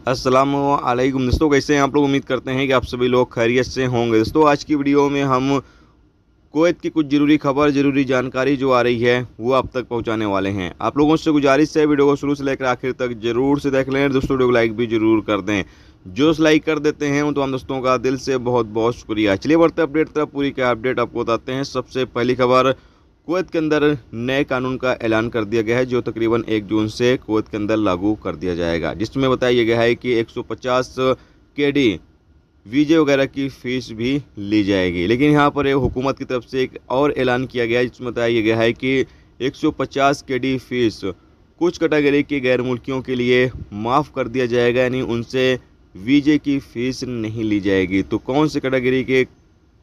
अस्सलामुअलैकुम दोस्तों, कैसे हैं आप लोग। उम्मीद करते हैं कि आप सभी लोग खैरियत से होंगे। दोस्तों, आज की वीडियो में हम कुवैत की कुछ ज़रूरी खबर, ज़रूरी जानकारी जो आ रही है वो आप तक पहुंचाने वाले हैं। आप लोगों से गुजारिश है, वीडियो को शुरू से लेकर आखिर तक जरूर से देख लें। दोस्तों, वीडियो को लाइक भी जरूर कर दें। जो लाइक कर देते हैं उन तमाम दोस्तों का दिल से बहुत बहुत शुक्रिया। चलिए बढ़ते अपडेट तरफ। पूरी क्या अपडेट आपको बताते हैं। सबसे पहली खबर, कुवैत के अंदर नए कानून का ऐलान कर दिया गया है जो तकरीबन 1 जून से कुवैत के अंदर लागू कर दिया जाएगा, जिसमें बताया गया है कि 150 केडी वीजे वगैरह की फ़ीस भी ली जाएगी। लेकिन यहाँ पर हुकूमत की तरफ से एक और ऐलान किया गया है जिसमें बताया गया है कि 150 केडी फ़ीस कुछ कैटेगरी के गैर मुल्कियों के लिए माफ़ कर दिया जाएगा, यानी उनसे वीजे की फ़ीस नहीं ली जाएगी। तो कौन सी कैटेगरी के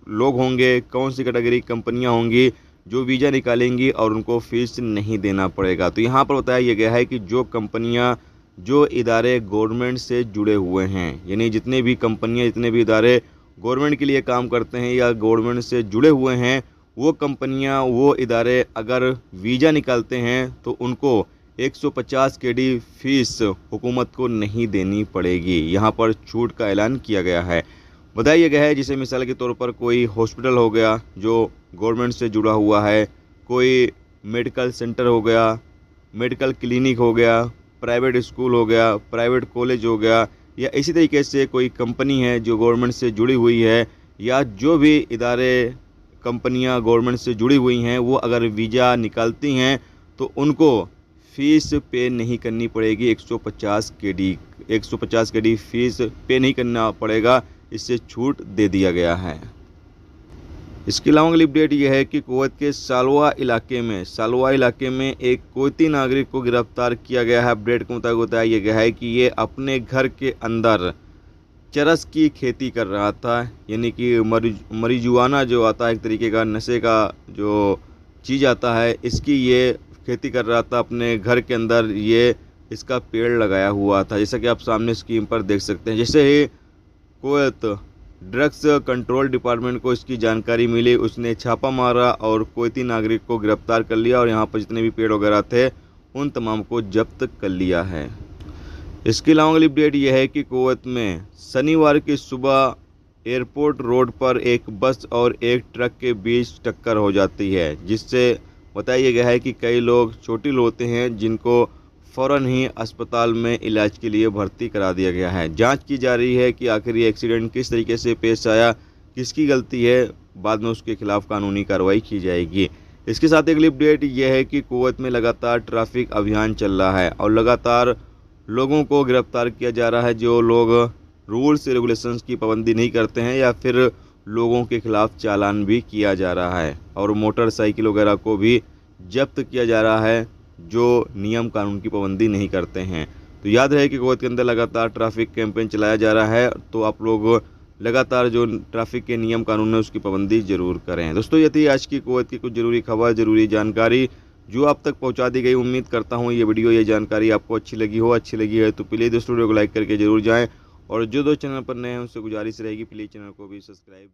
लोग होंगे, कौन सी कैटेगरी कंपनियां होंगी जो वीज़ा निकालेंगी और उनको फ़ीस नहीं देना पड़ेगा। तो यहाँ पर बताया गया है कि जो कंपनियां, जो इदारे गवर्नमेंट से जुड़े हुए हैं, यानी जितने भी कंपनियां, जितने भी इदारे गवर्नमेंट के लिए काम करते हैं या गवर्नमेंट से जुड़े हुए हैं, वो कंपनियां, वो इदारे अगर वीज़ा निकालते हैं तो उनको 150 केडी फ़ीस हुकूमत को नहीं देनी पड़ेगी। यहाँ पर छूट का ऐलान किया गया है। बताया गया है जैसे मिसाल के तौर पर कोई हॉस्पिटल हो गया जो गवर्नमेंट से जुड़ा हुआ है, कोई मेडिकल सेंटर हो गया, मेडिकल क्लिनिक हो गया, प्राइवेट स्कूल हो गया, प्राइवेट कॉलेज हो गया, या इसी तरीके से कोई कंपनी है जो गवर्नमेंट से जुड़ी हुई है, या जो भी इदारे, कंपनियां गवर्नमेंट से जुड़ी हुई हैं, वो अगर वीज़ा निकालती हैं तो उनको फ़ीस पे नहीं करनी पड़ेगी। 150 केडी फ़ीस पे नहीं करना पड़ेगा, इससे छूट दे दिया गया है। इसके अलावा अगली अपडेट यह है कि कुवैत के सालवा इलाके में एक कुवैती नागरिक को गिरफ्तार किया गया है। अपडेट के मुताबिक बताया गया है कि ये अपने घर के अंदर चरस की खेती कर रहा था, यानी कि मरीजुआना जो आता है, एक तरीके का नशे का जो चीज़ आता है, इसकी ये खेती कर रहा था अपने घर के अंदर। ये इसका पेड़ लगाया हुआ था, जैसा कि आप सामने स्क्रीन पर देख सकते हैं। जैसे ही कुवैत ड्रग्स कंट्रोल डिपार्टमेंट को इसकी जानकारी मिली, उसने छापा मारा और कुवैती नागरिक को गिरफ्तार कर लिया और यहाँ पर जितने भी पेड़ वगैरह थे उन तमाम को जब्त कर लिया है। इसके अलावा अगली अपडेट यह है कि कुवैत में शनिवार की सुबह एयरपोर्ट रोड पर एक बस और एक ट्रक के बीच टक्कर हो जाती है, जिससे बताया गया है कि कई लोग चोटिल होते हैं जिनको फ़ौरन ही अस्पताल में इलाज के लिए भर्ती करा दिया गया है। जांच की जा रही है कि आखिर ये एक्सीडेंट किस तरीके से पेश आया, किसकी गलती है, बाद में उसके खिलाफ कानूनी कार्रवाई की जाएगी। इसके साथ अगली अपडेट यह है कि कुवैत में लगातार ट्रैफिक अभियान चल रहा है और लगातार लोगों को गिरफ्तार किया जा रहा है जो लोग रूल्स रेगुलेशंस की पाबंदी नहीं करते हैं, या फिर लोगों के खिलाफ चालान भी किया जा रहा है और मोटरसाइकिल वगैरह को भी जब्त किया जा रहा है जो नियम कानून की पाबंदी नहीं करते हैं। तो याद रहे कि कुवैत के अंदर लगातार ट्रैफिक कैंपेन चलाया जा रहा है, तो आप लोग लगातार जो ट्रैफिक के नियम कानून है उसकी पाबंदी जरूर करें। दोस्तों, ये थी आज की कुवैत की कुछ ज़रूरी खबर, ज़रूरी जानकारी जो आप तक पहुंचा दी गई। उम्मीद करता हूं ये वीडियो, ये जानकारी आपको अच्छी लगी है तो प्लीज़ दोस्तों वीडियो को लाइक करके जरूर जाएँ, और जो दोस्त चैनल पर नए हैं उनसे गुजारिश रहेगी प्लीज़ चैनल को भी सब्सक्राइब